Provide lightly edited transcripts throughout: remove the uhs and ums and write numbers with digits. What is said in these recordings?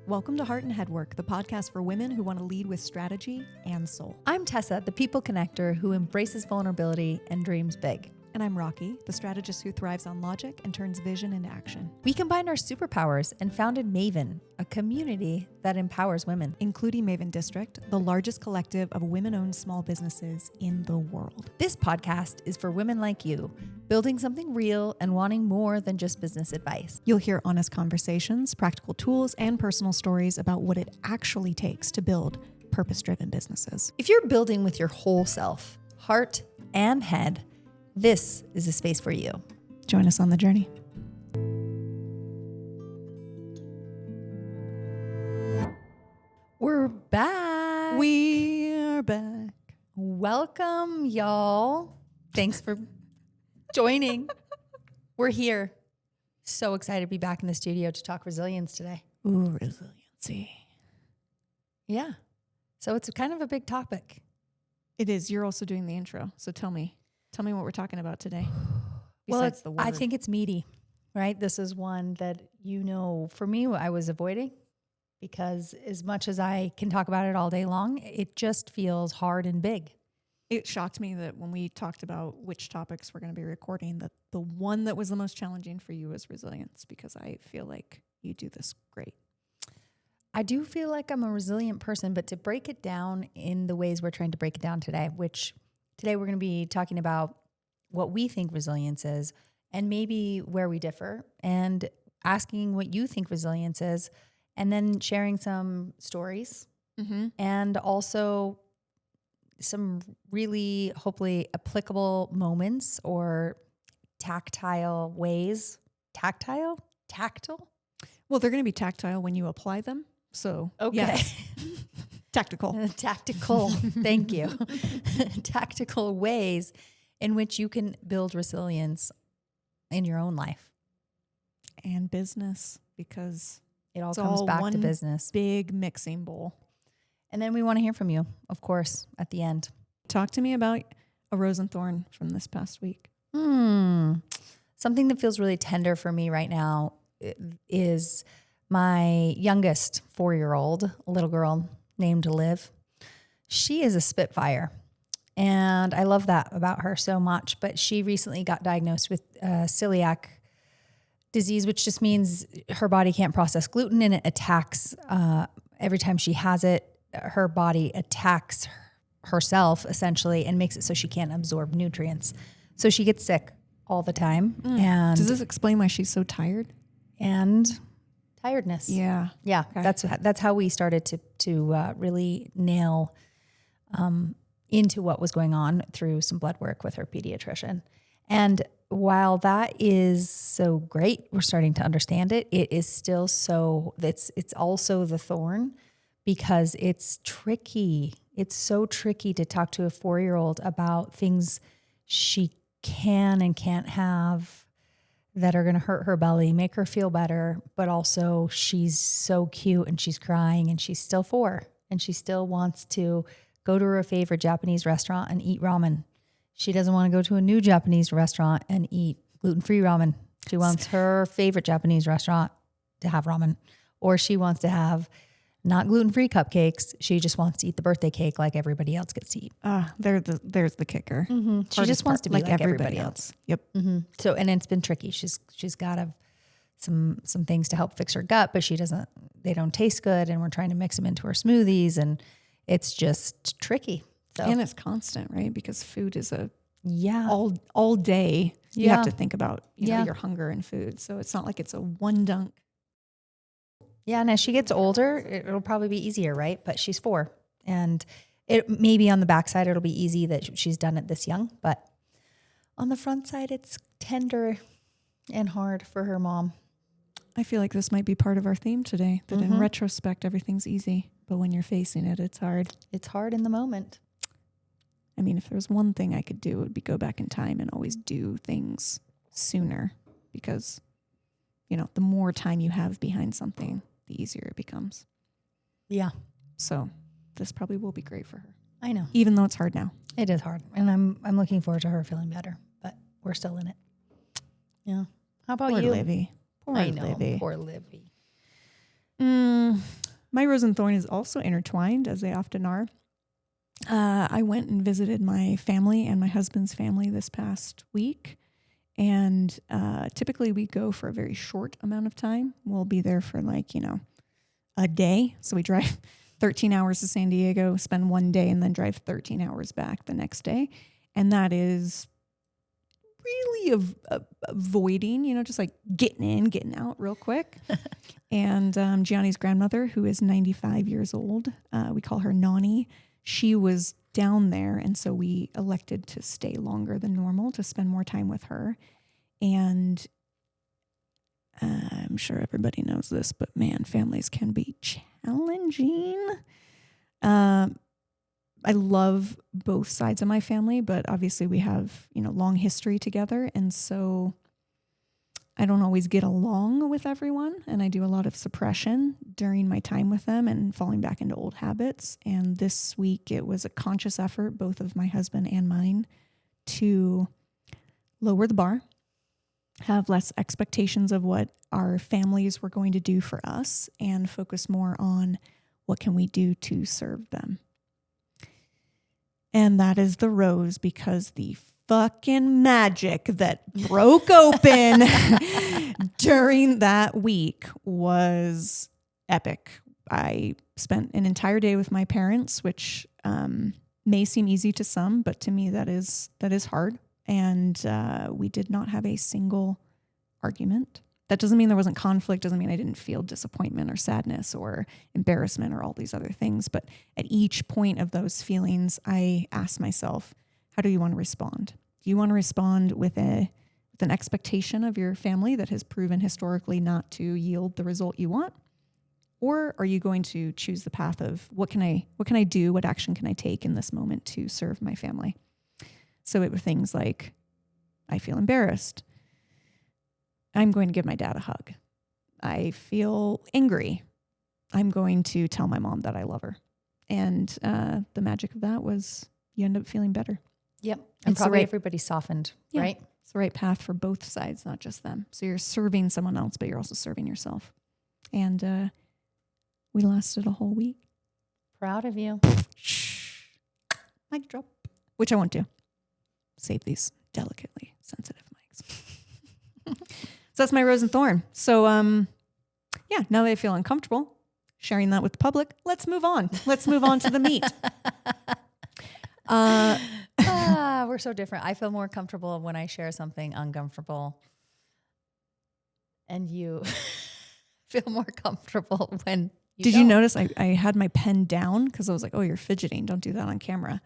Welcome to Heart and Head Work, the podcast for women who want to lead with strategy and soul. I'm Tessa, the people connector who embraces vulnerability and dreams big. And I'm Rocky, the strategist who thrives on logic and turns vision into action. We combined our superpowers and founded Maven, a community that empowers women. Including Maven District, the largest collective of women-owned small businesses in the world. This podcast is for women like you, building something real and wanting more than just business advice. You'll hear honest conversations, practical tools, and personal stories about what it actually takes to build purpose-driven businesses. If you're building with your whole self, heart and head, this is a space for you. Join us on the journey. We're back. We're back. Welcome, y'all. Thanks for joining. We're here. So excited to be back in the studio to talk resilience today. Ooh, resiliency. Yeah. So it's kind of a big topic. It is. You're also doing the intro. So tell me what we're talking about today. Well, The word. I think it's meaty, right? This is one that, for me, I was avoiding because as much as I can talk about it all day long, it just feels hard and big. It shocked me that when we talked about which topics we're going to be recording, that the one that was the most challenging for you was resilience, because I feel like you do this great. I do feel like I'm a resilient person, but to break it down in the ways we're trying to break it down today, which today we're going to be talking about what we think resilience is and maybe where we differ, and asking what you think resilience is, and then sharing some stories and also some really hopefully applicable moments or tactile ways. Tactile? Well, they're going to be tactile when you apply them. So, Okay. Yes. Tactical. Tactical. Thank you. Tactical ways in which you can build resilience in your own life. And business, because it all comes back one to business. Big mixing bowl. And then we want to hear from you, of course, at the end. Talk to me about a rose and thorn from this past week. Something that feels really tender for me right now is my youngest 4-year-old, a little girl named Liv. She is a Spitfire, and I love that about her so much. But she recently got diagnosed with celiac disease, which just means her body can't process gluten, and it attacks every time she has it. Her body attacks herself essentially and makes it so she can't absorb nutrients. So she gets sick all the time. And does this explain why she's so tired? And tiredness. Yeah. Yeah. Okay. That's how we started to really nail into what was going on through some blood work with her pediatrician. And while that is so great, we're starting to understand it. It is still it's also the thorn, because it's tricky. It's so tricky to talk to a 4-year-old about things she can and can't have that are going to hurt her belly, make her feel better, but also she's so cute and she's crying and she's still 4 and she still wants to go to her favorite Japanese restaurant and eat ramen. She doesn't want to go to a new Japanese restaurant and eat gluten-free ramen. She wants her favorite Japanese restaurant to have ramen, or she wants to have not gluten-free cupcakes. She just wants to eat the birthday cake like everybody else gets to eat. There's the kicker. She just wants to be like everybody else. Yep. So, and it's been tricky. She's got some things to help fix her gut, but they don't taste good. And we're trying to mix them into her smoothies, and it's just tricky. So. And it's constant, right? Because food is all day. You Yeah. have to think about your hunger and food. So it's not like it's a one dunk. Yeah, and as she gets older, it'll probably be easier, right? But she's 4, and it maybe on the backside it'll be easy that she's done it this young, but on the front side it's tender and hard for her mom. I feel like this might be part of our theme today, that in retrospect everything's easy, but when you're facing it, it's hard. It's hard in the moment. I mean, if there was one thing I could do, it would be go back in time and always do things sooner, because, the more time you have behind something, the easier it becomes. Yeah. So this probably will be great for her. I know. Even though it's hard now. It is hard. And I'm looking forward to her feeling better, but we're still in it. Yeah. How about Poor you? Livy. Poor I know. Livy. Poor Livy. My rose and thorn is also intertwined, as they often are. I went and visited my family and my husband's family this past week. And typically we go for a very short amount of time. We'll be there for a day. So we drive 13 hours to San Diego, spend one day, and then drive 13 hours back the next day. And that is really avoiding, just like getting in, getting out real quick. And Gianni's grandmother, who is 95 years old, we call her Nani, she was down there. And so we elected to stay longer than normal to spend more time with her. And I'm sure everybody knows this, but man, families can be challenging. I love both sides of my family, but obviously we have, long history together. And so I don't always get along with everyone. And I do a lot of suppression during my time with them and falling back into old habits. And this week it was a conscious effort, both of my husband and mine, to lower the bar, have less expectations of what our families were going to do for us, and focus more on what can we do to serve them. And that is the rose, because the fucking magic that broke open during that week was epic. I spent an entire day with my parents, which may seem easy to some, but to me that is hard. And we did not have a single argument. That doesn't mean there wasn't conflict, doesn't mean I didn't feel disappointment or sadness or embarrassment or all these other things. But at each point of those feelings, I asked myself, how do you want to respond? Do you want to respond with an expectation of your family that has proven historically not to yield the result you want? Or are you going to choose the path of what can I do? What action can I take in this moment to serve my family? So it were things like, I feel embarrassed. I'm going to give my dad a hug. I feel angry. I'm going to tell my mom that I love her. And the magic of that was you end up feeling better. Yep. And probably everybody softened, right? It's the right path for both sides, not just them. So you're serving someone else, but you're also serving yourself. And we lasted a whole week. Proud of you. Mic drop. Which I won't do. Save these delicately sensitive mics. So that's my rose and thorn. So, now that I feel uncomfortable sharing that with the public, let's move on. Let's move on to the meat. We're so different. I feel more comfortable when I share something uncomfortable. And you feel more comfortable when Did you notice I had my pen down because I was like, oh, you're fidgeting. Don't do that on camera.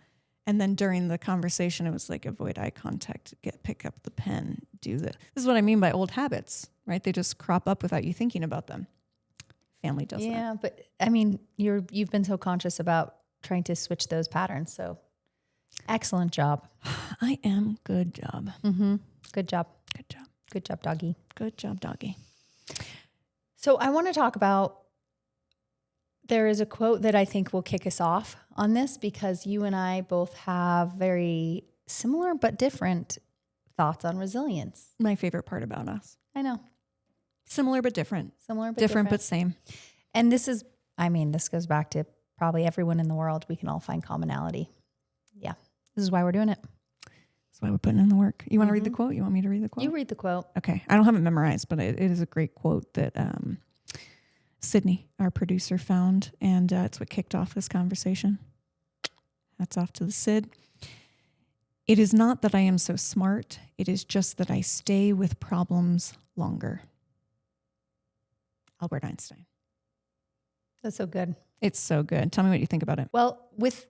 And then during the conversation, it was like, avoid eye contact, pick up the pen, do this. This is what I mean by old habits, right? They just crop up without you thinking about them. Family does that. Yeah, but I mean, you've been so conscious about trying to switch those patterns. So excellent job. I am. Good job. Mm-hmm. Good job. Good job. Good job, doggy. Good job, doggy. So I want to talk about, there is a quote that I think will kick us off on this, because you and I both have very similar but different thoughts on resilience. My favorite part about us. I know. Similar but different. Similar but different. But same. And this goes back to probably everyone in the world. We can all find commonality. Yeah. This is why we're doing it. That's why we're putting in the work. You want to read the quote? You want me to read the quote? You read the quote. Okay. I don't have it memorized, but it is a great quote that Sydney, our producer, found, and it's what kicked off this conversation. Hats off to the Sid. It is not that I am so smart. It is just that I stay with problems longer. Albert Einstein. That's so good. It's so good. Tell me what you think about it. Well, with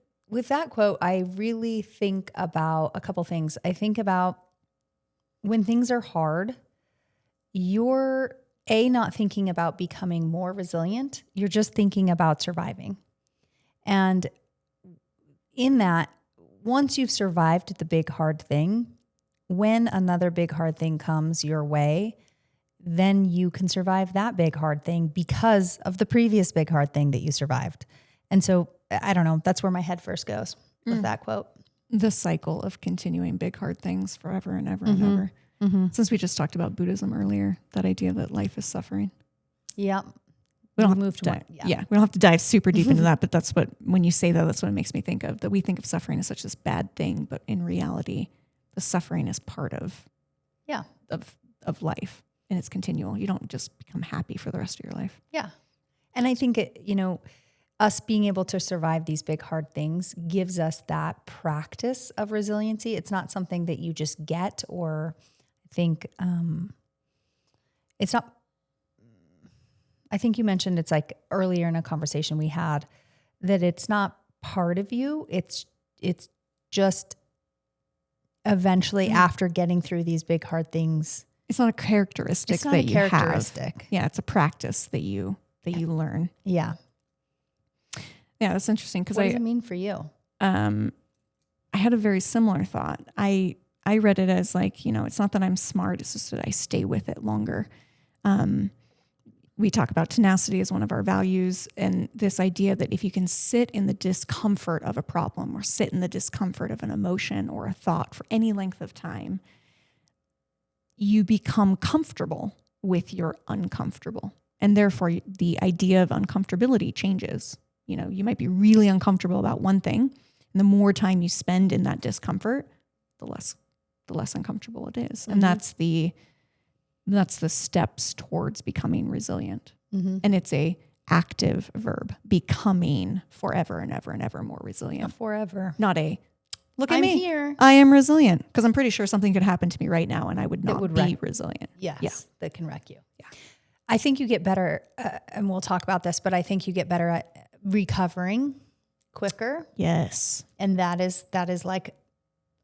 that quote, I really think about a couple things. I think about when things are hard, you're not thinking about becoming more resilient. You're just thinking about surviving. And in that, once you've survived the big hard thing, when another big hard thing comes your way, then you can survive that big hard thing because of the previous big hard thing that you survived. And so, I don't know, that's where my head first goes with that quote. The cycle of continuing big hard things forever and ever and ever. Mm-hmm. Since we just talked about Buddhism earlier, that idea that life is suffering. Yeah. We don't have move to to dive, more. yeah, we don't have to dive super deep into that, but that's what, when you say that, that's what it makes me think of, that we think of suffering as such this bad thing, but in reality, the suffering is part of life, and it's continual. You don't just become happy for the rest of your life. Yeah. And I think us being able to survive these big, hard things gives us that practice of resiliency. It's not something that you just get, or think, it's not, I think you mentioned, it's like earlier in a conversation we had, that it's not part of you. It's just eventually after getting through these big, hard things. It's not a characteristic It's not that a you characteristic. have. Yeah, it's a practice that you learn. Yeah. Yeah, that's interesting, because What does it mean for you? I had a very similar thought. I read it as like, it's not that I'm smart, it's just that I stay with it longer. We talk about tenacity as one of our values, and this idea that if you can sit in the discomfort of a problem, or sit in the discomfort of an emotion or a thought for any length of time, you become comfortable with your uncomfortable. And therefore the idea of uncomfortability changes. You might be really uncomfortable about one thing, and the more time you spend in that discomfort, the less uncomfortable it is. And that's the steps towards becoming resilient. And it's a active verb, becoming forever and ever and ever more resilient. Forever. Not a, look at I'm me, here. I am resilient. Because I'm pretty sure something could happen to me right now and I would not be resilient. Yes. Yeah. That can wreck you. Yeah. I think you get better, and we'll talk about this, but I think you get better at recovering quicker. Yes. And that is like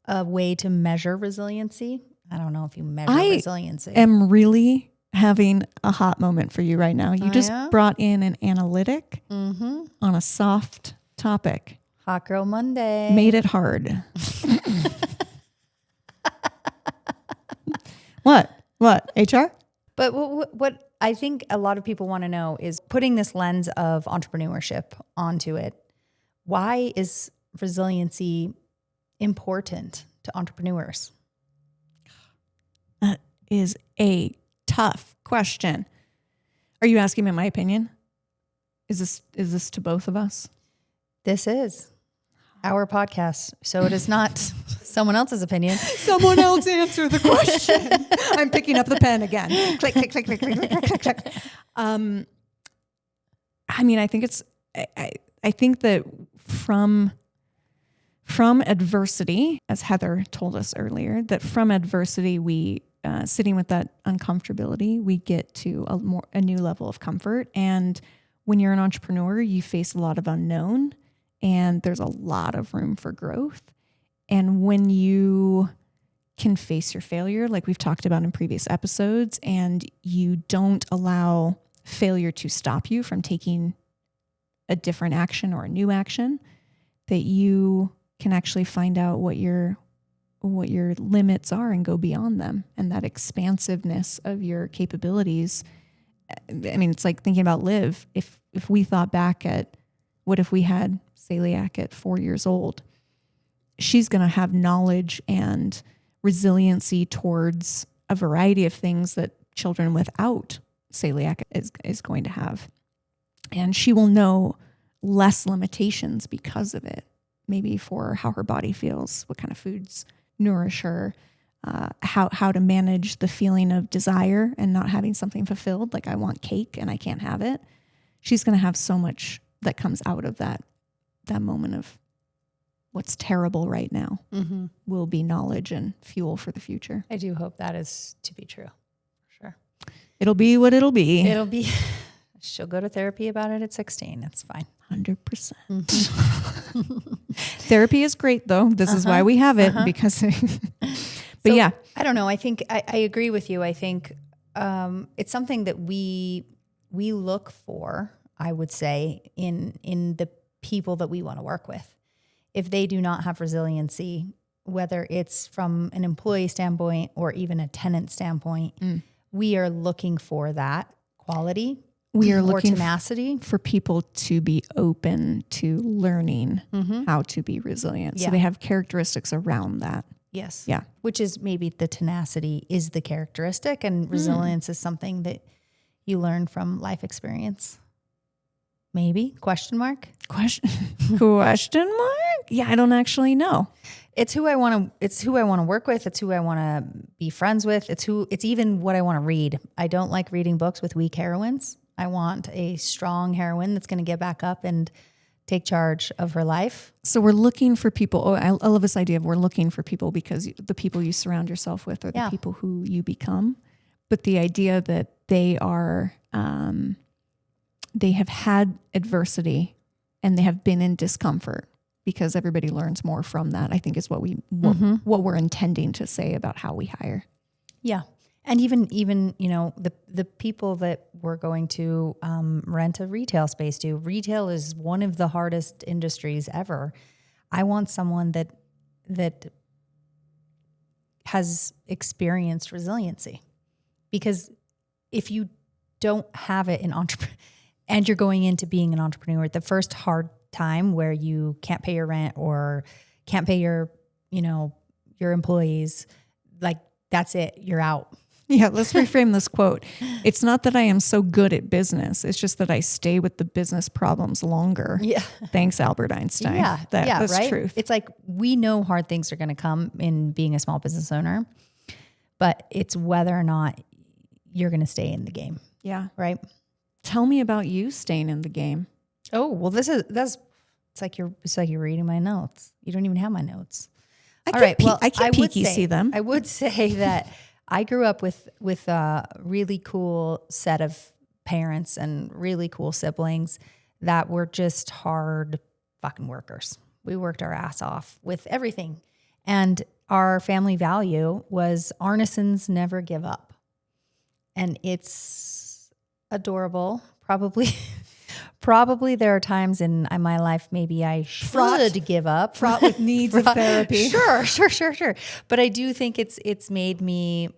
a way to measure resiliency. I don't know if you measure resiliency. I am really having a hot moment for you right now. You just yeah? brought in an analytic on a soft topic. Hot Girl Monday. Made it hard. What? HR? But what I think a lot of people want to know is, putting this lens of entrepreneurship onto it, why is resiliency important to entrepreneurs? That is a tough question. Are you asking me my opinion? Is this to both of us? This is our podcast, so it is not someone else's opinion. Someone else answer the question. I'm picking up the pen again. Click, click, click, click, click, click, click, click. I think I think that from adversity, as Heather told us earlier, that from adversity, we sitting with that uncomfortability, we get to a new level of comfort. And when you're an entrepreneur, you face a lot of unknown, and there's a lot of room for growth. And when you can face your failure, like we've talked about in previous episodes, and you don't allow failure to stop you from taking a different action or a new action, that you can actually find out what your limits are and go beyond them. And that expansiveness of your capabilities. It's like thinking about Liv. If we thought back at what if we had celiac at 4 years old, she's going to have knowledge and resiliency towards a variety of things that children without celiac is going to have. And she will know less limitations because of it, maybe for how her body feels, what kind of foods nourish her, how to manage the feeling of desire and not having something fulfilled. Like, I want cake and I can't have it. She's going to have so much that comes out of that moment of what's terrible right now will be knowledge and fuel for the future. I do hope that is to be true. Sure. It'll be what it'll be. It'll be. She'll go to therapy about it at 16. It's fine. 100%. Therapy is great, though. This is why we have it, because, but yeah. I don't know. I think I agree with you. I think it's something that we look for, I would say, in the people that we want to work with. If they do not have resiliency, whether it's from an employee standpoint or even a tenant standpoint, we are looking for that quality. We are looking tenacity for people to be open to learning how to be resilient. Yeah. So they have characteristics around that. Yes. Yeah. Which is maybe the tenacity is the characteristic, and resilience is something that you learn from life experience. Maybe? Question mark? Question mark? Yeah, I don't actually know. It's who I want to work with. It's who I want to be friends with. It's even what I want to read. I don't like reading books with weak heroines. I want a strong heroine that's going to get back up and take charge of her life. So we're looking for people. Oh, I love this idea of we're looking for people because the people you surround yourself with are the people who you become. But the idea that they are, they have had adversity and they have been in discomfort, because everybody learns more from that, I think is what we're intending to say about how we hire. Yeah. And even, you know, the people that we're going to rent a retail space to, retail is one of the hardest industries ever. I want someone that has experienced resiliency, because if you don't have it in and you're going into being an entrepreneur, the first hard time where you can't pay your rent or can't pay your employees, like that's it, you're out. Yeah, let's reframe this quote. It's not that I am so good at business. It's just that I stay with the business problems longer. Yeah. Thanks, Albert Einstein. Yeah. That's right? truth. It's like, we know hard things are going to come in being a small business owner, but it's whether or not you're going to stay in the game. Yeah. Right. Tell me about you staying in the game. Oh, well, it's like you're reading my notes. You don't even have my notes. I can peek you see them. I would say that I grew up with a really cool set of parents and really cool siblings that were just hard fucking workers. We worked our ass off with everything. And our family value was Arnesons never give up. And it's adorable. Probably there are times in my life maybe I should give up. Fraught with needs of therapy. Sure. But I do think it made me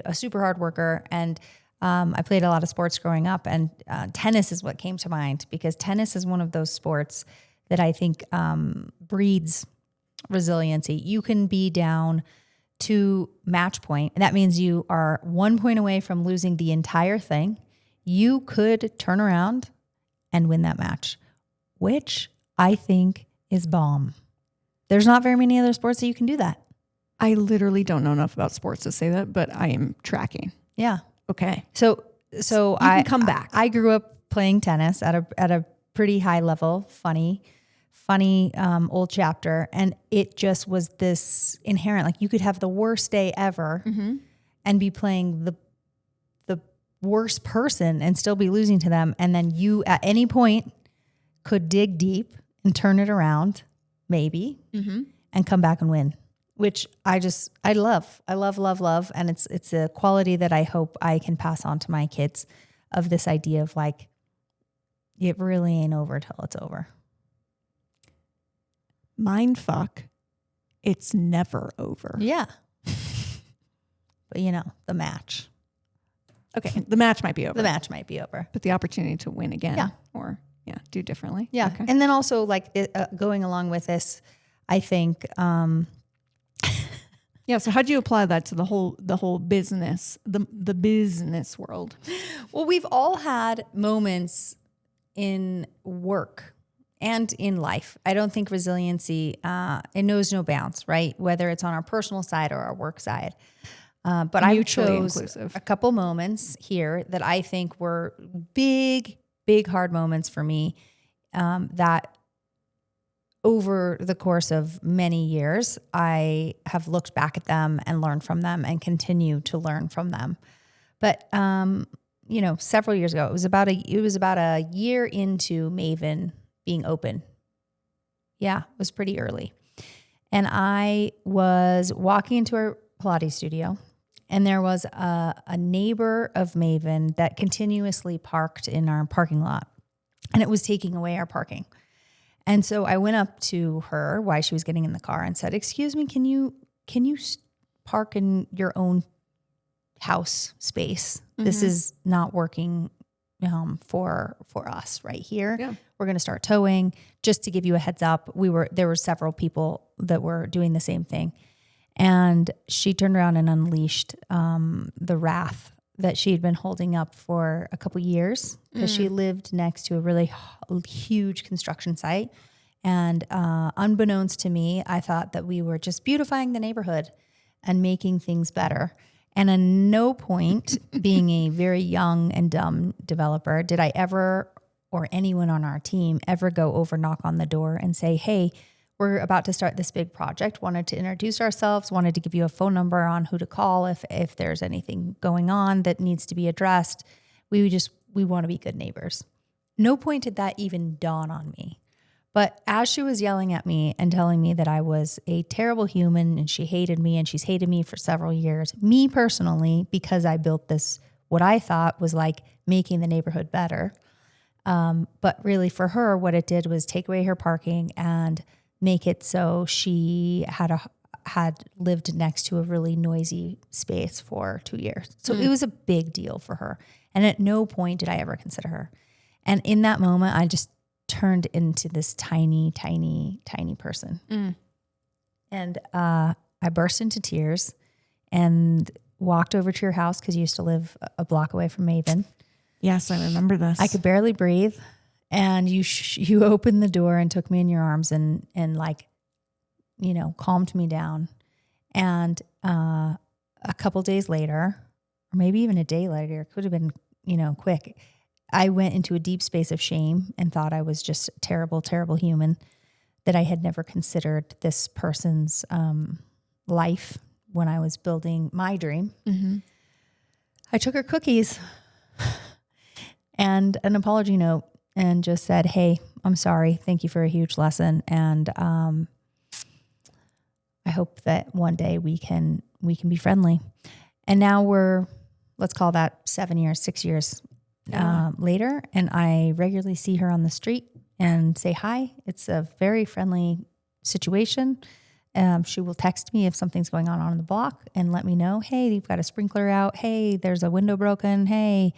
a super hard worker. And I played a lot of sports growing up, and tennis is what came to mind, because tennis is one of those sports that I think breeds resiliency. You can be down to match point, and that means you are 1 point away from losing the entire thing. You could turn around and win that match, which I think is bomb. There's not very many other sports that you can do that. I literally don't know enough about sports to say that, but I am tracking. Yeah. Okay. So you can come back. I grew up playing tennis at a pretty high level, funny old chapter. And it just was this inherent, like you could have the worst day ever and be playing the worst person and still be losing to them. And then you at any point could dig deep and turn it around, maybe, and come back and win, which I love. I love. And it's a quality that I hope I can pass on to my kids, of this idea of like, it really ain't over till it's over. Mind fuck. It's never over. Yeah. But the match. Okay, the match might be over. But the opportunity to win again or do differently. Yeah. Okay. And then also like going along with this, I think, yeah. So how do you apply that to the whole business, the business world? Well, we've all had moments in work and in life. I don't think resiliency, it knows no bounds, right? Whether it's on our personal side or our work side. But I chose a couple moments here that I think were big, hard moments for me, that over the course of many years, I have looked back at them and learned from them and continue to learn from them. But, several years ago, it was about a year into Maven being open. Yeah, it was pretty early. And I was walking into our Pilates studio, and there was a neighbor of Maven that continuously parked in our parking lot, and it was taking away our parking. And so I went up to her while she was getting in the car and said, "Excuse me, can you park in your own house space? This is not working for us right here. Yeah. We're going to start towing. Just to give you a heads up, there were several people that were doing the same thing." And she turned around and unleashed the wrath that she had been holding up for a couple years because she lived next to a really huge construction site. And unbeknownst to me, I thought that we were just beautifying the neighborhood and making things better. And at no point, being a very young and dumb developer, did I ever, or anyone on our team, ever go over, knock on the door and say, hey, we're about to start this big project, wanted to introduce ourselves, wanted to give you a phone number on who to call if there's anything going on that needs to be addressed. We want to be good neighbors. No point did that even dawn on me. But as she was yelling at me and telling me that I was a terrible human and she hated me and she's hated me for several years, me personally, because I built this, what I thought was like making the neighborhood better. But really for her, what it did was take away her parking and make it so she had lived next to a really noisy space for 2 years. So it was a big deal for her. And at no point did I ever consider her. And in that moment, I just turned into this tiny, tiny, tiny person. And I burst into tears and walked over to your house because you used to live a block away from Maven. Yes, I remember this. I could barely breathe. And you opened the door and took me in your arms and like, calmed me down. And a couple days later, or maybe even a day later, it could have been, quick, I went into a deep space of shame and thought I was just a terrible, terrible human, that I had never considered this person's life when I was building my dream. Mm-hmm. I took her cookies and an apology note and just said, hey, I'm sorry. Thank you for a huge lesson. And I hope that one day we can be friendly. And now we're, let's call that 6 years later. And I regularly see her on the street and say hi. It's a very friendly situation. She will text me if something's going on the block and let me know, hey, you've got a sprinkler out. Hey, there's a window broken. Hey,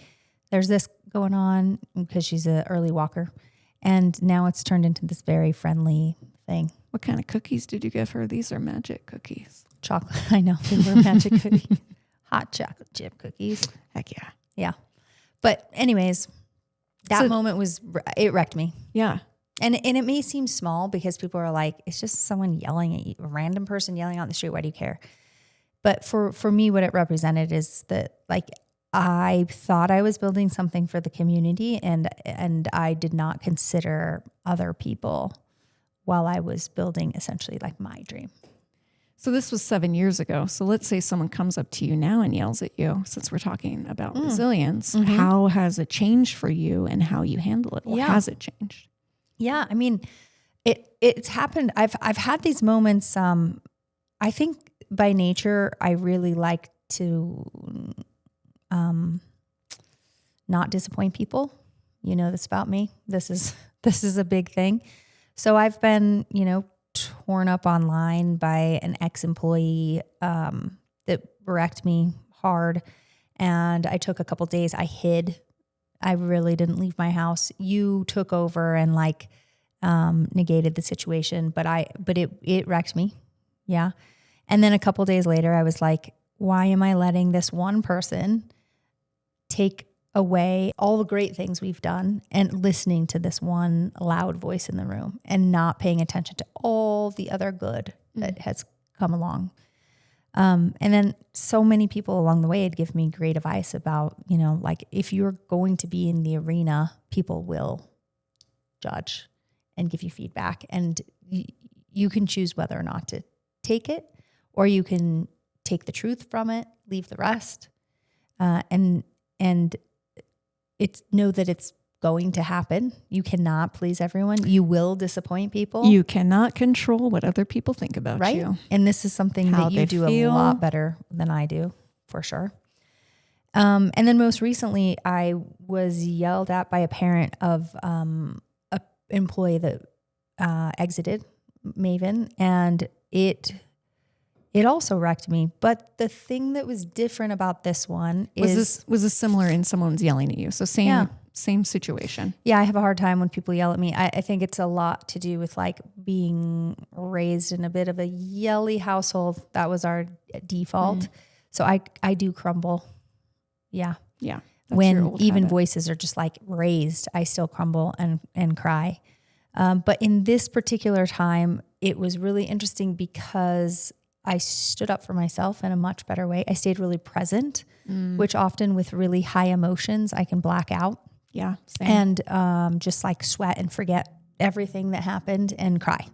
there's this going on, because she's an early walker. And now it's turned into this very friendly thing. What kind of cookies did you give her? These are magic cookies. Chocolate. I know. They were magic cookies. Hot chocolate chip cookies. Heck yeah. Yeah. But anyways, that moment it wrecked me. Yeah. And it may seem small because people are like, it's just someone yelling at you, a random person yelling on the street. Why do you care? But for me, what it represented is that, like, I thought I was building something for the community, and I did not consider other people while I was building essentially like my dream. So this was 7 years ago. So let's say someone comes up to you now and yells at you, since we're talking about resilience. Mm-hmm. How has it changed for you and how you handle it? Or has it changed? Yeah. I mean, it's happened. I've had these moments. I think by nature, I really like to not disappoint people. You know this about me. This is a big thing. So I've been, torn up online by an ex-employee that wrecked me hard. And I took a couple days. I hid. I really didn't leave my house. You took over and negated the situation, but it wrecked me. Yeah. And then a couple days later, I was like, why am I letting this one person take away all the great things we've done and listening to this one loud voice in the room and not paying attention to all the other good that has come along? And then so many people along the way had given me great advice about, if you're going to be in the arena, people will judge and give you feedback, and you can choose whether or not to take it, or you can take the truth from it, leave the rest, and know that it's going to happen. You cannot please everyone. You will disappoint people. You cannot control what other people think about you. And this is something that you do a lot better than I do, for sure. And then most recently, I was yelled at by a parent of an employee that exited Maven, and it also wrecked me. But the thing that was different about this one was this similar in someone's yelling at you? So same situation. Yeah, I have a hard time when people yell at me. I think it's a lot to do with being raised in a bit of a yelly household. That was our default. So I do crumble Yeah. Yeah. That's your When old even habit. voices are just like raised, I still crumble and cry. But in this particular time, it was really interesting because I stood up for myself in a much better way. I stayed really present, which often with really high emotions, I can black out Yeah. Same. and just like sweat and forget everything that happened and cry.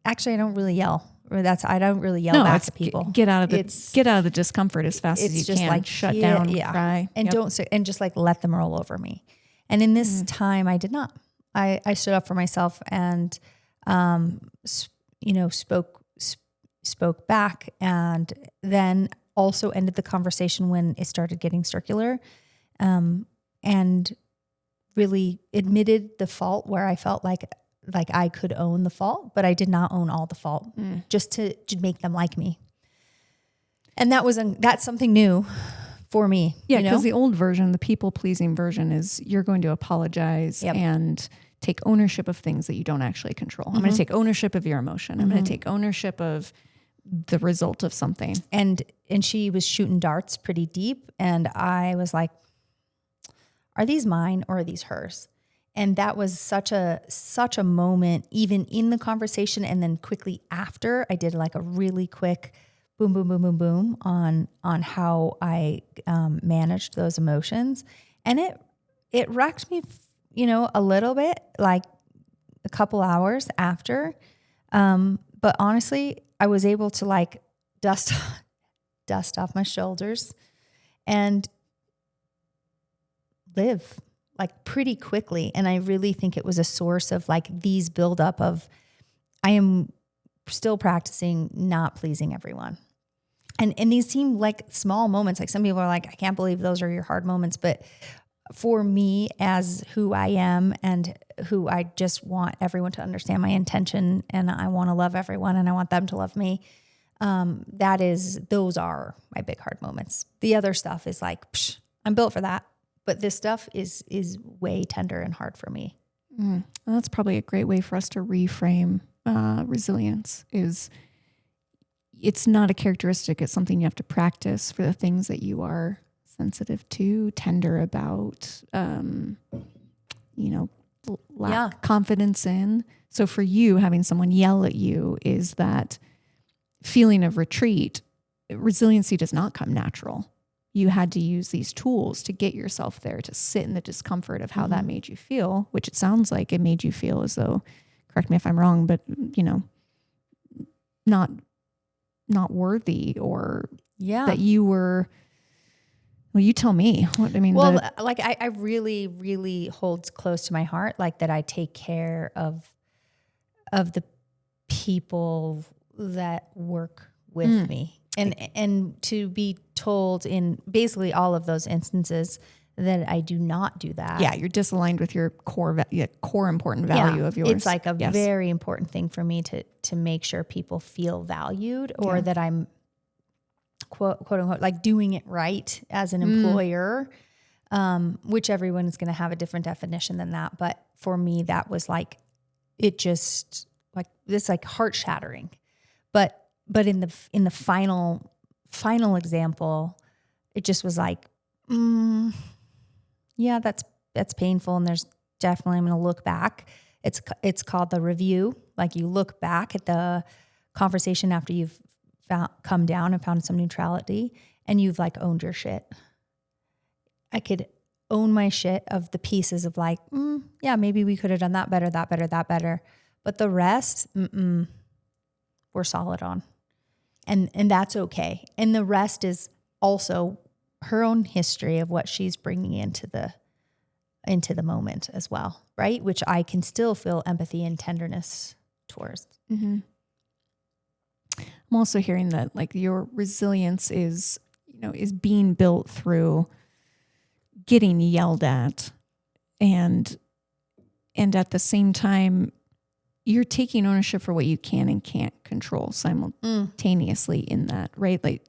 Actually, I don't really yell. I don't really yell back it's at people. get out of the discomfort as fast as you just can. like Shut down, cry, and and just like let them roll over me. And in this time, I did not. I stood up for myself and, spoke back, and then also ended the conversation when it started getting circular, and really admitted the fault where I felt like I could own the fault, but I did not own all the fault, just to make them like me. And that's something new for me. Yeah, because the old version, the people-pleasing version, is you're going to apologize and take ownership of things that you don't actually control. I'm going to take ownership of your emotion. I'm going to take ownership of the result of something. And she was shooting darts pretty deep, and I was like, are these mine or are these hers? And that was such a moment, even in the conversation, and then quickly after, I did like a really quick boom, boom, boom, boom, boom on how I managed those emotions, and it wrecked me, a little bit, like a couple hours after. But honestly, I was able to like dust off my shoulders and live like pretty quickly. And I really think it was a source of like these buildup of, I am still practicing not pleasing everyone. And these seem like small moments. Like some people are like, I can't believe those are your hard moments. But for me, as who I am and who I just want everyone to understand my intention, and I want to love everyone and I want them to love me. Those are my big hard moments. The other stuff is like, I'm built for that. But this stuff is way tender and hard for me. Well, that's probably a great way for us to reframe resilience. It's not a characteristic. It's something you have to practice for the things that you are sensitive to, tender about, lack confidence in. So for you, having someone yell at you is that feeling of retreat. Resiliency does not come natural. You had to use these tools to get yourself there, to sit in the discomfort of how that made you feel, which it sounds like it made you feel as though, correct me if I'm wrong, but not worthy, or that you were, well, you tell me what, I mean. Well, I really, really hold close to my heart, like that I take care of the people that work with me. And to be told in basically all of those instances that I do not do that. Yeah, you're disaligned with your core important value of yours. It's like a very important thing for me to make sure people feel valued, or that I'm quote unquote like doing it right as an employer, which everyone is going to have a different definition than that. But for me, that was like, it just like this, like heart shattering. But in the final example, it just was like, yeah, that's painful. And there's definitely, I'm going to look back. It's called the review. Like you look back at the conversation after you've come down and found some neutrality, and you've like owned your shit. I could own my shit of the pieces of like, yeah, maybe we could have done that better. But the rest, we're solid on. And that's okay. And the rest is also her own history of what she's bringing into the moment as well, right? Which I can still feel empathy and tenderness towards. Mm-hmm. I'm also hearing that like your resilience is being built through getting yelled at, and at the same time, you're taking ownership for what you can and can't control simultaneously in that, right? Like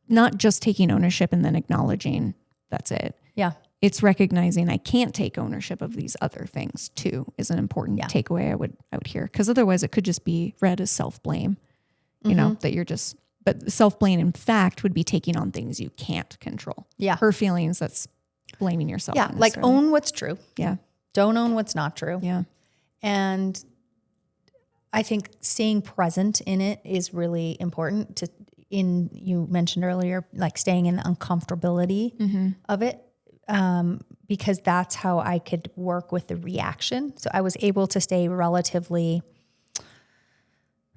not just taking ownership and then acknowledging that's it. Yeah. It's recognizing I can't take ownership of these other things too is an important takeaway I would hear. Because otherwise it could just be read as self-blame, that you're just but self-blame in fact would be taking on things you can't control. Yeah. Her feelings, that's blaming yourself. Yeah. Like own what's true. Yeah. Don't own what's not true. Yeah. And I think staying present in it is really important you mentioned earlier, like staying in the uncomfortability of it. Because that's how I could work with the reaction. So I was able to stay relatively,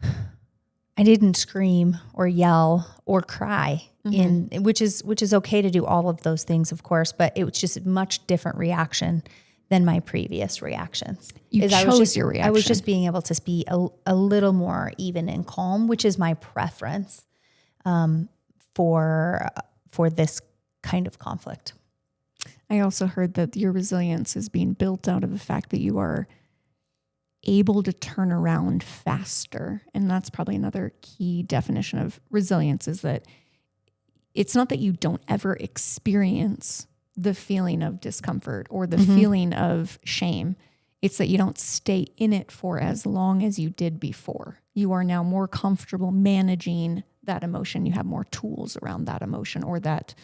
I didn't scream or yell or cry which is okay to do all of those things, of course, but it was just a much different reaction than my previous reactions. You chose your reaction. I was just being able to be a little more even and calm, which is my preference for this kind of conflict. I also heard that your resilience is being built out of the fact that you are able to turn around faster. And that's probably another key definition of resilience, is that it's not that you don't ever experience the feeling of discomfort or the feeling of shame. It's that you don't stay in it for as long as you did before. You are now more comfortable managing that emotion. You have more tools around that emotion or that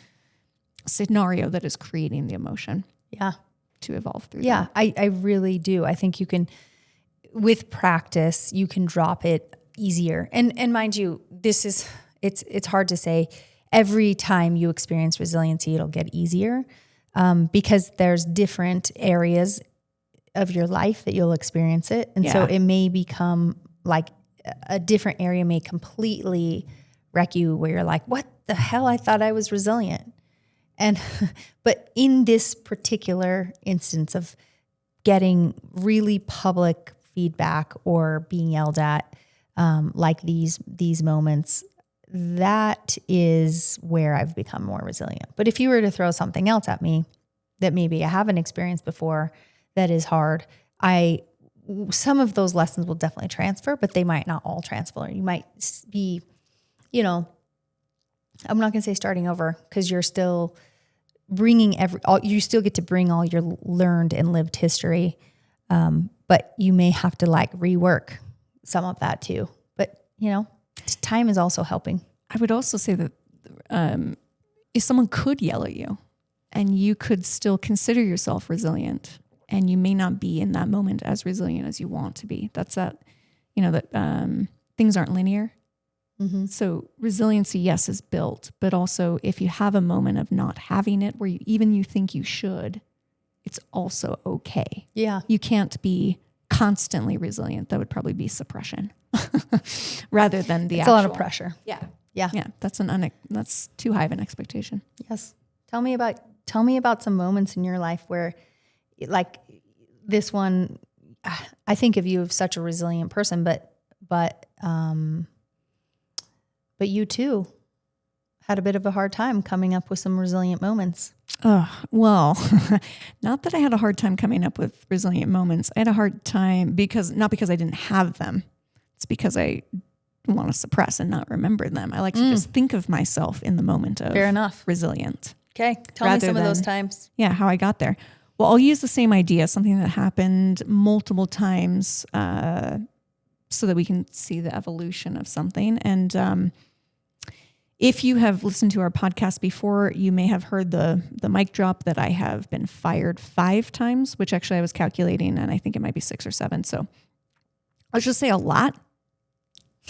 scenario that is creating the emotion. Yeah. To evolve through. Yeah, I really do. I think you can, with practice, you can drop it easier. And mind you, it's hard to say every time you experience resiliency, it'll get easier, because there's different areas of your life that you'll experience it. And so it may become like a different area may completely wreck you, where you're like, what the hell? I thought I was resilient. But in this particular instance of getting really public feedback or being yelled at, like these moments, that is where I've become more resilient. But if you were to throw something else at me that maybe I haven't experienced before, that is hard, some of those lessons will definitely transfer, but they might not all transfer. You might be, I'm not going to say starting over, because you're still bringing you still get to bring all your learned and lived history. But you may have to rework some of that too. But, time is also helping. I would also say that if someone could yell at you and you could still consider yourself resilient, and you may not be in that moment as resilient as you want to be. That's that things aren't linear. Mm-hmm. So resiliency, yes, is built, but also if you have a moment of not having it where you think you should, it's also okay. Yeah. You can't be constantly resilient. That would probably be suppression rather than the actual. It's a lot of pressure. Yeah. Yeah. Yeah. That's too high of an expectation. Yes. Tell me about some moments in your life where, like this one, I think of you as such a resilient person, but you too had a bit of a hard time coming up with some resilient moments. Well, not that I had a hard time coming up with resilient moments. I had a hard time not because I didn't have them. It's because I want to suppress and not remember them. I like to just think of myself in the moment of Fair enough. Resilient. Okay. Tell me some of those times. Yeah, how I got there. Well, I'll use the same idea, something that happened multiple times so that we can see the evolution of something. And if you have listened to our podcast before, you may have heard the mic drop that I have been fired 5 times, which actually I was calculating, and I think it might be 6 or 7. So let's just say a lot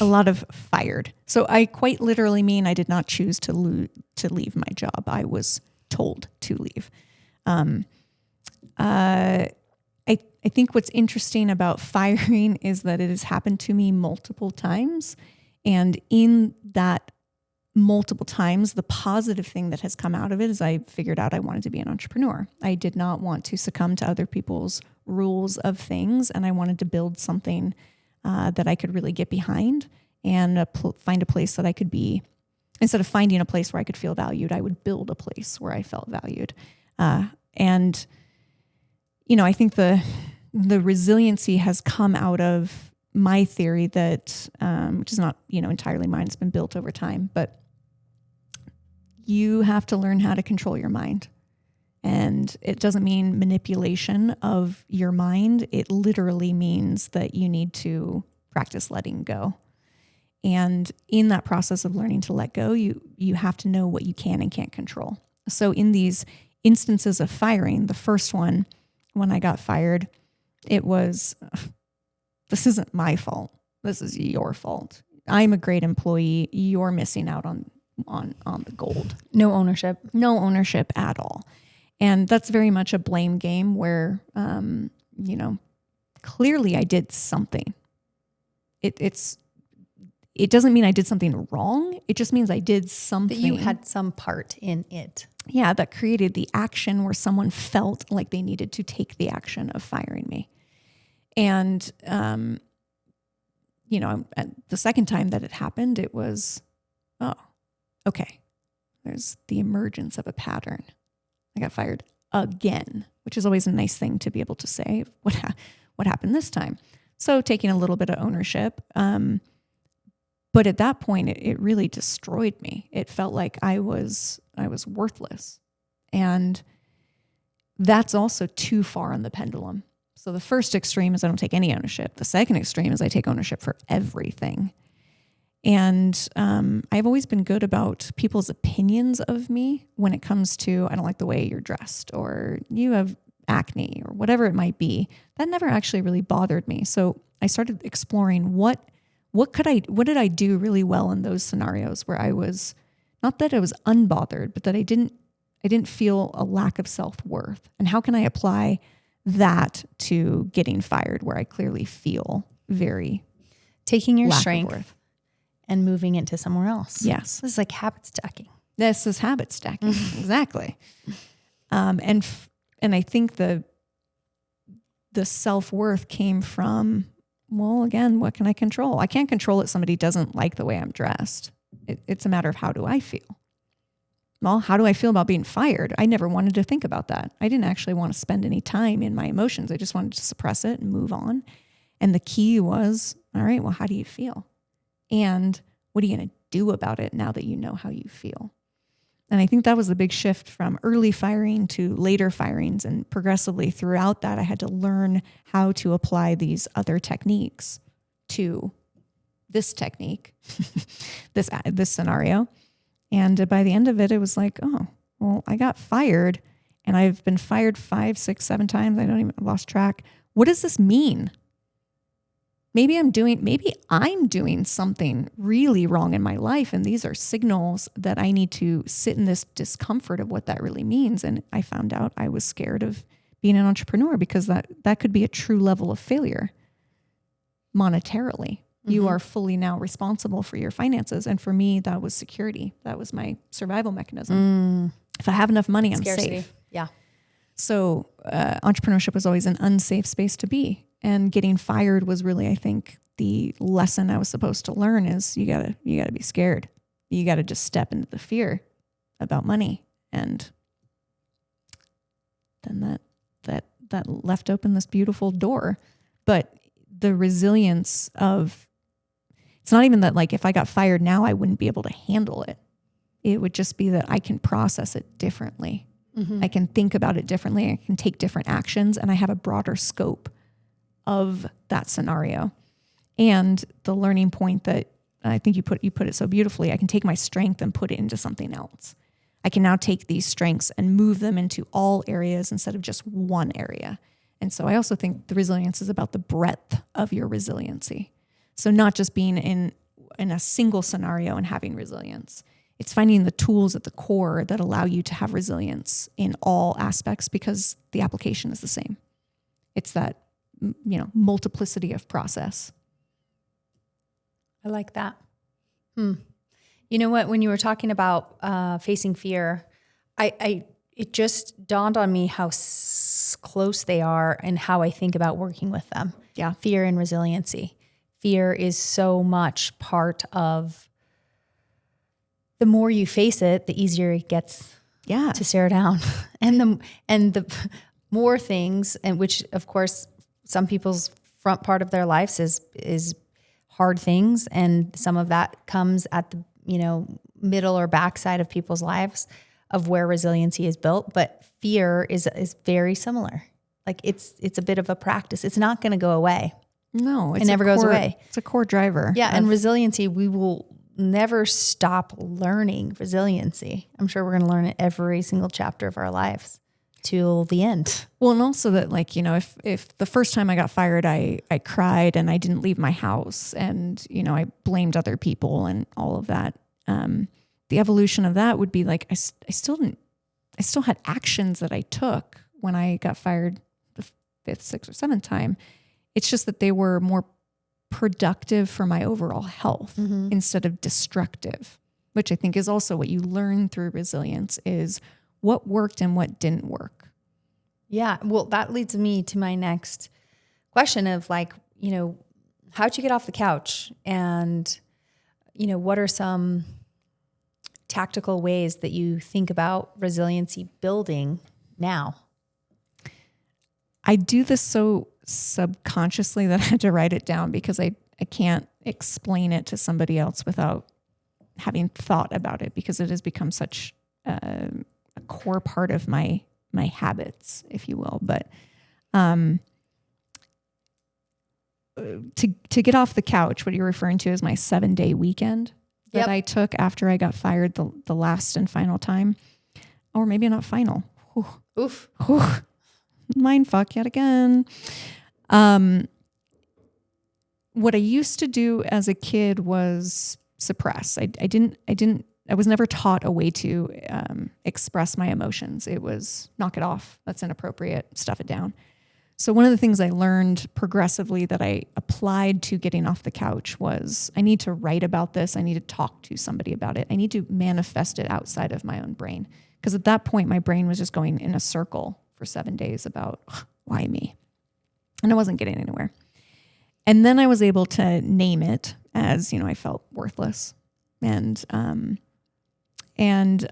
of fired. So I quite literally mean I did not choose to leave my job. I was told to leave. I think what's interesting about firing is that it has happened to me multiple times. And in that multiple times, the positive thing that has come out of it is I figured out I wanted to be an entrepreneur. I did not want to succumb to other people's rules of things. And I wanted to build something that I could really get behind and find a place that I could be. Instead of finding a place where I could feel valued, I would build a place where I felt valued. And I think the resiliency has come out of my theory that, which is not, entirely mine, it's been built over time, but you have to learn how to control your mind. And it doesn't mean manipulation of your mind. It literally means that you need to practice letting go. And in that process of learning to let go, you have to know what you can and can't control. So in these instances of firing, the first one, when I got fired, it was, this isn't my fault. This is your fault. I'm a great employee. You're missing out on the gold. No ownership. No ownership at all. And that's very much a blame game where, clearly I did something. It doesn't mean I did something wrong. It just means I did something. That you had some part in it. Yeah, that created the action where someone felt like they needed to take the action of firing me. And, the second time that it happened, it was, oh, okay. There's the emergence of a pattern. I got fired again, which is always a nice thing to be able to say. What happened this time? So taking a little bit of ownership. But at that point, it really destroyed me. It felt like I was worthless. And that's also too far on the pendulum. So the first extreme is I don't take any ownership. The second extreme is I take ownership for everything. And I've always been good about people's opinions of me when it comes to, I don't like the way you're dressed, or you have acne, or whatever it might be. That never actually really bothered me. So I started exploring what did I do really well in those scenarios where I was, not that I was unbothered, but that I didn't feel a lack of self-worth. And how can I apply that to getting fired where I clearly feel very taking your lack of strength worth. And moving it to somewhere else. Yes. This is like habit stacking. This is habit stacking. Exactly. And I think the self-worth came from, well, again, what can I control? I can't control that somebody doesn't like the way I'm dressed. It's a matter of how do I feel? Well, how do I feel about being fired? I never wanted to think about that. I didn't actually want to spend any time in my emotions. I just wanted to suppress it and move on. And the key was, all right, well, how do you feel? And what are you going to do about it now that you know how you feel? And I think that was the big shift from early firing to later firings. And progressively throughout that, I had to learn how to apply these other techniques to this technique, this scenario. And by the end of it, it was like, oh, well, I got fired and I've been fired 5, 6, 7 times. I lost track. What does this mean? Maybe I'm doing something really wrong in my life. And these are signals that I need to sit in this discomfort of what that really means. And I found out I was scared of being an entrepreneur because that could be a true level of failure monetarily. Mm-hmm. You are fully now responsible for your finances. And for me, that was security. That was my survival mechanism. If I have enough money, I'm Scarcity. safe. Yeah. So entrepreneurship was always an unsafe space to be. And getting fired was really, I think, the lesson I was supposed to learn is you gotta be scared. You gotta just step into the fear about money. And then that left open this beautiful door. But the resilience of, it's not even that like if I got fired now, I wouldn't be able to handle it. It would just be that I can process it differently. Mm-hmm. I can think about it differently. I can take different actions, and I have a broader scope of that scenario. And the learning point that I think you put it so beautifully, I can take my strength and put it into something else. I can now take these strengths and move them into all areas instead of just one area. And so I also think the resilience is about the breadth of your resiliency. So not just being in a single scenario and having resilience. It's finding the tools at the core that allow you to have resilience in all aspects because the application is the same. It's that, multiplicity of process. I like that. You know what? When you were talking about facing fear, it just dawned on me how close they are and how I think about working with them. Yeah. Fear and resiliency. Fear is so much part of, the more you face it, the easier it gets to stare down. And the more things, and which of course some people's front part of their lives is hard things. And some of that comes at the, middle or backside of people's lives of where resiliency is built. But fear is very similar. Like it's a bit of a practice. It's not going to go away. No, it never goes away. It's a core driver. Yeah. And resiliency, we will never stop learning resiliency. I'm sure we're going to learn it every single chapter of our lives till the end. Well, and also that, like, you know, if the first time I got fired, I cried and I didn't leave my house and, you know, I blamed other people and all of that. The evolution of that would be like, I still had actions that I took when I got fired the 5th, 6th, or 7th time. It's just that they were more productive for my overall health instead of destructive, which I think is also what you learn through resilience is what worked and what didn't work. Yeah. Well, that leads me to my next question of, like, you know, how'd you get off the couch? And, you know, what are some tactical ways that you think about resiliency building now? I do this so subconsciously that I had to write it down because I can't explain it to somebody else without having thought about it, because it has become such a core part of my habits, if you will. But to get off the couch, what you're referring to is my 7-day weekend that I took after I got fired the last and final time, or maybe not final. Whew. Oof. Whew. Mind fuck yet again. What I used to do as a kid was suppress. I was never taught a way to express my emotions. It was knock it off. That's inappropriate. Stuff it down. So one of the things I learned progressively that I applied to getting off the couch was I need to write about this. I need to talk to somebody about it. I need to manifest it outside of my own brain. Because at that point, my brain was just going in a circle for 7 days about why me? And I wasn't getting anywhere. And then I was able to name it as, you know, I felt worthless. And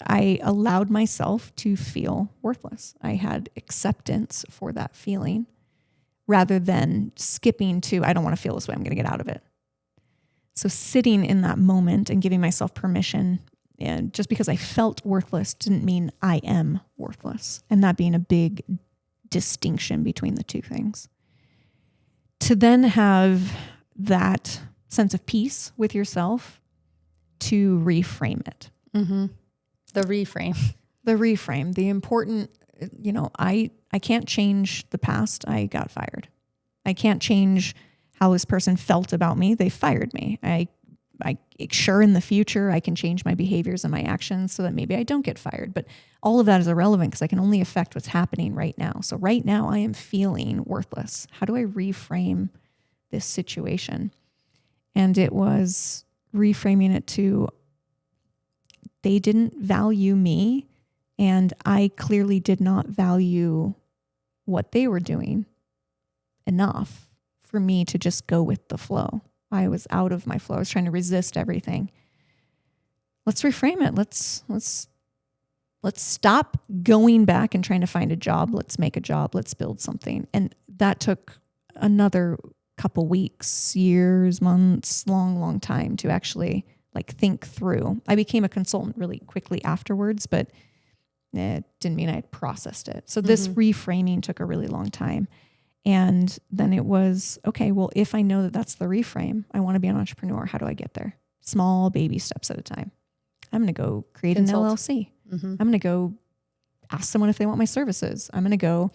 I allowed myself to feel worthless. I had acceptance for that feeling rather than skipping to, I don't want to feel this way, I'm going to get out of it. So sitting in that moment and giving myself permission, and just because I felt worthless didn't mean I am worthless. And that being a big distinction between the two things. To then have that sense of peace with yourself to reframe it. Mm-hmm. The reframe, the important, you know, I can't change the past. I got fired. I can't change how this person felt about me. They fired me. I sure in the future I can change my behaviors and my actions so that maybe I don't get fired. But all of that is irrelevant because I can only affect what's happening right now. So right now I am feeling worthless. How do I reframe this situation? And it was reframing it to, they didn't value me, and I clearly did not value what they were doing enough for me to just go with the flow. I was out of my flow. I was trying to resist everything. Let's reframe it. Let's stop going back and trying to find a job. Let's make a job. Let's build something. And that took another couple weeks, years, months, long time to actually like think through. I became a consultant really quickly afterwards, but it didn't mean I had processed it. So this reframing took a really long time. And then it was, okay, well, if I know that that's the reframe, I want to be an entrepreneur. How do I get there? Small baby steps at a time. I'm going to go create an LLC. I'm going to go ask someone if they want my services. I'm going to go,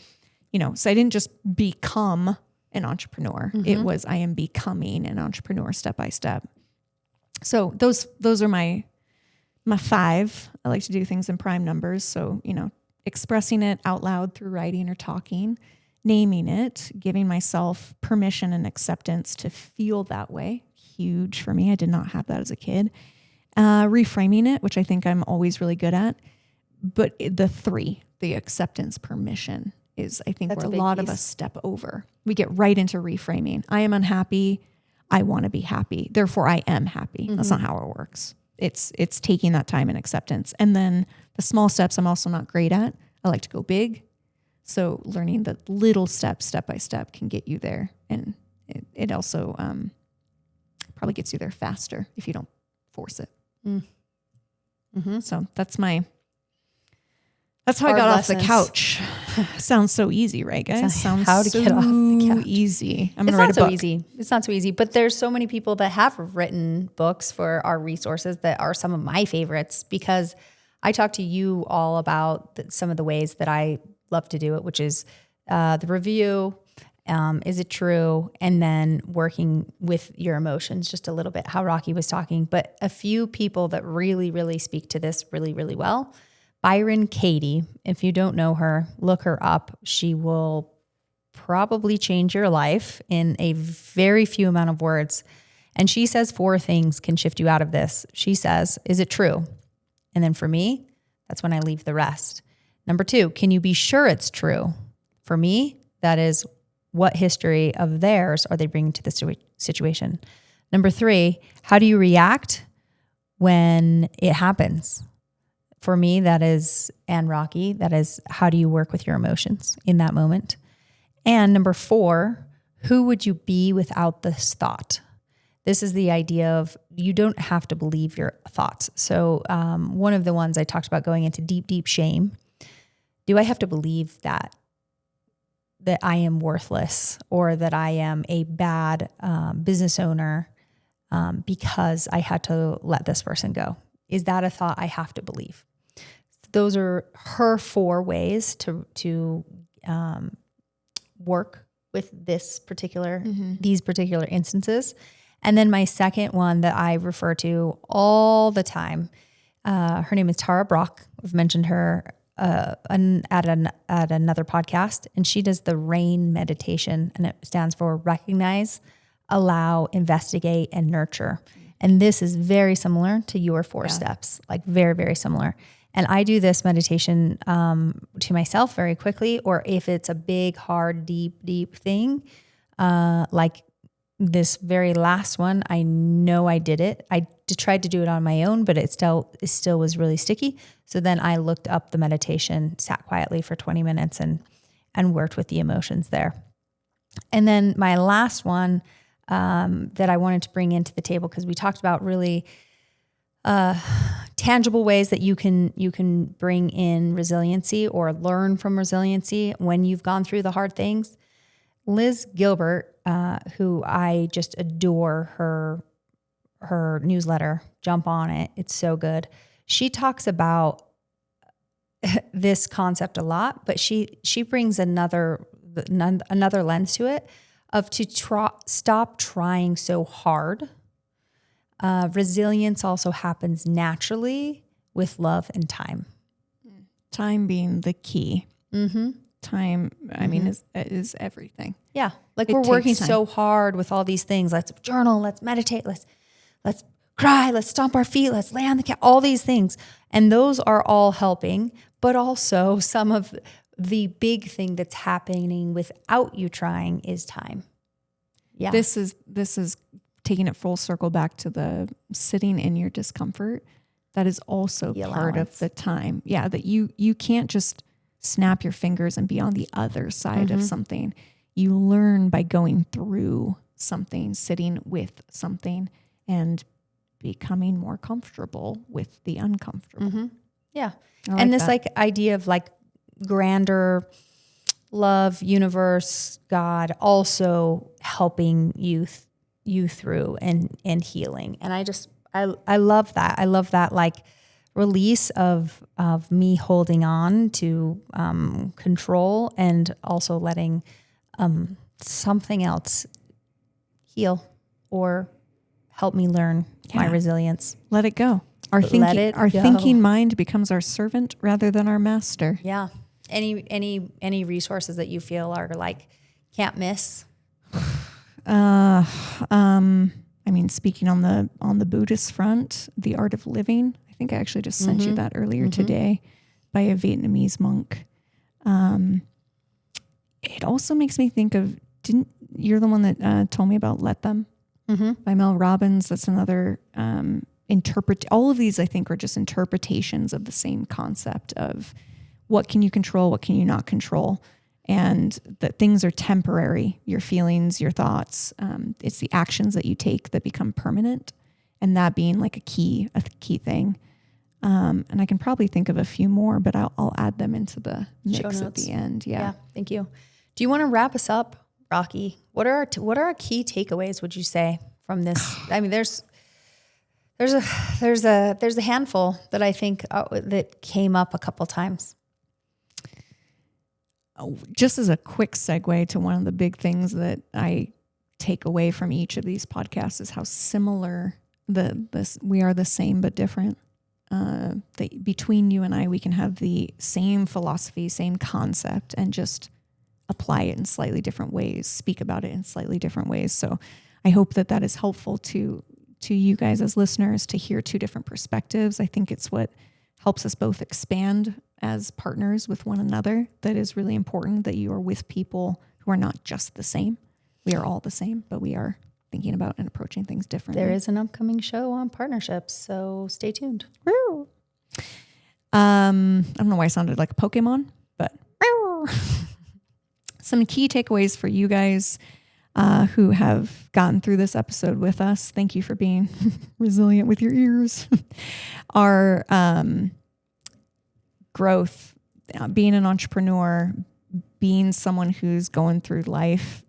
you know, so I didn't just become an entrepreneur. It was, I am becoming an entrepreneur step by step. So those are my 5. I like to do things in prime numbers. So, you know, expressing it out loud through writing or talking, naming it, giving myself permission and acceptance to feel that way. Huge for me. I did not have that as a kid. Reframing it, which I think I'm always really good at. But the 3, the acceptance, permission is, I think, where a lot of us step over. We get right into reframing. I am unhappy. I want to be happy. Therefore, I am happy. That's not how it works. It's taking that time and acceptance. And then the small steps I'm also not great at. I like to go big. So learning the little steps, step by step, can get you there. And it also probably gets you there faster if you don't force it. So that's my That's how I hard got lessons. off the couch. Sounds so easy, right, guys? Sounds how to get off the couch. Easy. I'm It's gonna write not a so book. easy. It's not so easy. But there's so many people that have written books for our resources that are some of my favorites, because I talked to you all about some of the ways that I love to do it, which is the review, is it true? And then working with your emotions just a little bit, how Rocky was talking. But a few people that really, really speak to this really, really well. Byron Katie, if you don't know her, look her up. She will probably change your life in a very few amount of words. And she says 4 things can shift you out of this. She says, is it true? And then for me, that's when I leave the rest. Number 2, can you be sure it's true? For me, that is, what history of theirs are they bringing to the situation? Number 3, how do you react when it happens? For me, that is, and Rocky, that is, how do you work with your emotions in that moment? And number 4, who would you be without this thought? This is the idea of you don't have to believe your thoughts. So one of the ones I talked about going into deep, deep shame. Do I have to believe that I am worthless or that I am a bad business owner because I had to let this person go? Is that a thought I have to believe? Those are her 4 ways to work with these particular instances. And then my second one that I refer to all the time, her name is Tara Brock. I've mentioned her at another podcast, and she does the RAIN meditation, and it stands for recognize, allow, investigate, and nurture. And this is very similar to your 4 steps, like very, very similar. And I do this meditation to myself very quickly, or if it's a big, hard, deep, deep thing, like this very last one, I know I did it. I tried to do it on my own, but it still was really sticky. So then I looked up the meditation, sat quietly for 20 minutes and worked with the emotions there. And then my last one that I wanted to bring into the table, because we talked about really tangible ways that you can bring in resiliency or learn from resiliency when you've gone through the hard things. Liz Gilbert, who I just adore her newsletter, jump on it. It's so good. She talks about this concept a lot, but she brings another lens to it of to stop trying so hard. Resilience also happens naturally with love and time. Time being the key. Mm-hmm. Time, I mean, is everything. Yeah. Like It we're working takes time. so hard with all these things. Let's journal, let's meditate, let's cry, let's stomp our feet, let's lay on the couch, all these things. And those are all helping, but also some of the big thing that's happening without you trying is time. Yeah. This is taking it full circle back to the sitting in your discomfort. That is also The part allowance. of the time. Yeah, that you can't just snap your fingers and be on the other side of something. You learn by going through something, sitting with something, and becoming more comfortable with the uncomfortable. Yeah. I And like this that. idea of grander love, universe, God also helping you through and healing. And I love that. I love that release of me holding on to control and also letting something else heal or help me learn my resilience. Let it go. Our thinking mind becomes our servant rather than our master. Yeah. Any resources that you feel are can't miss? I mean, speaking on the Buddhist front, The Art of Living. I think I actually just sent you that earlier today by a Vietnamese monk. It also makes me think of, you're the one that told me about Let Them by Mel Robbins. That's another all of these I think are just interpretations of the same concept of what can you control, what can you not control, and that things are temporary, your feelings, your thoughts. It's the actions that you take that become permanent, and that being a key thing. And I can probably think of a few more, but I'll add them into the Show mix at notes. the end. Yeah. Thank you. Do you want to wrap us up, Rocky? What are our key takeaways, would you say, from this? I mean, there's a handful that I think that came up a couple times. Just as a quick segue to one of the big things that I take away from each of these podcasts is how similar we are, the same but different. Between you and I, we can have the same philosophy, same concept, and just apply it in slightly different ways, speak about it in slightly different ways. So I hope that is helpful to you guys as listeners to hear two different perspectives. I think it's what helps us both expand as partners with one another. That is really important, that you are with people who are not just the same. We are all the same, but we are thinking about and approaching things differently. There is an upcoming show on partnerships, so stay tuned. I don't know why I sounded like a Pokemon, but some key takeaways for you guys who have gotten through this episode with us. Thank you for being resilient with your ears. Our growth, being an entrepreneur, being someone who's going through life,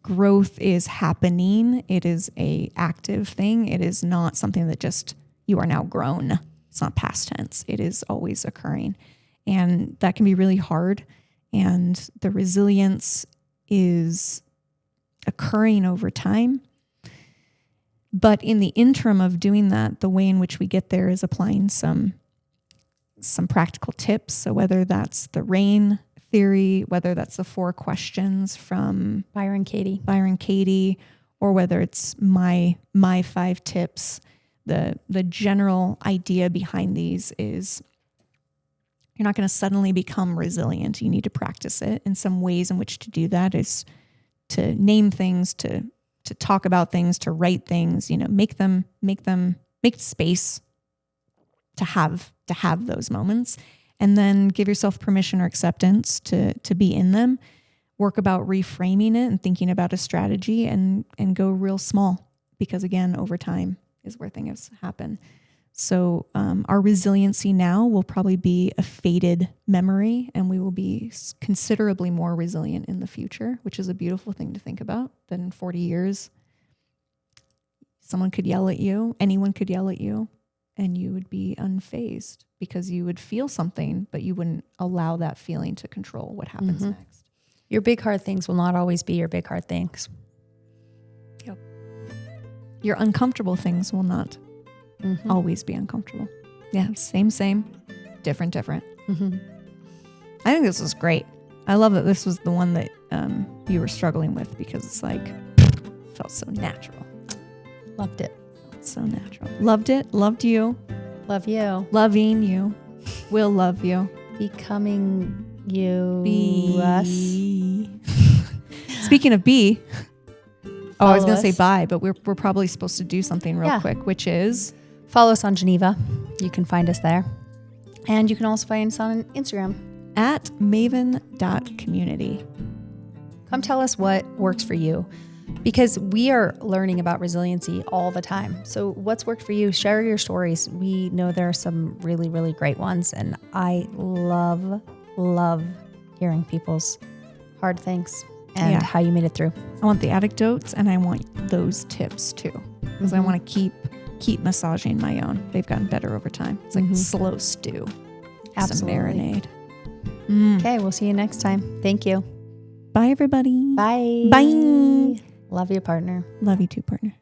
growth is happening. It is a active thing. It is not something that just you are now grown. It's not past tense. It is always occurring. And that can be really hard. And the resilience is occurring over time. But in the interim of doing that, the way in which we get there is applying some practical tips. So whether that's the RAIN theory, whether that's the 4 questions from Byron Katie, or whether it's my 5 tips, the general idea behind these is you're not going to suddenly become resilient. You need to practice it. And some ways in which to do that is to name things, to talk about things, to write things, make space to have those moments, and then give yourself permission or acceptance to be in them. Work about reframing it and thinking about a strategy, and go real small, because again, over time is where things happen. So our resiliency now will probably be a faded memory, and we will be considerably more resilient in the future, which is a beautiful thing to think about, that in 40 years, someone could yell at you, anyone could yell at you, and you would be unfazed because you would feel something, but you wouldn't allow that feeling to control what happens next. Your big hard things will not always be your big hard things. Yep. Your uncomfortable things will not always be uncomfortable. Yeah, same, different. I think this was great. I love that this was the one that you were struggling with, because it's like, felt so natural. Loved it. So natural. Loved it. Loved you. Love you. Loving you. Will love you. Becoming you. Us. Speaking of be, I was going to say bye, but we're probably supposed to do something real quick, which is follow us on Geneva. You can find us there. And you can also find us on Instagram at maven.community. Come tell us what works for you, because we are learning about resiliency all the time. So what's worked for you? Share your stories. We know there are some really, really great ones. And I love hearing people's hard things and how you made it through. I want the anecdotes, and I want those tips too, because I want to keep massaging my own. They've gotten better over time. It's like slow stew. Absolutely. Some marinade. Okay, we'll see you next time. Thank you. Bye, everybody. Bye. Bye. Love you, partner. Love you too, partner.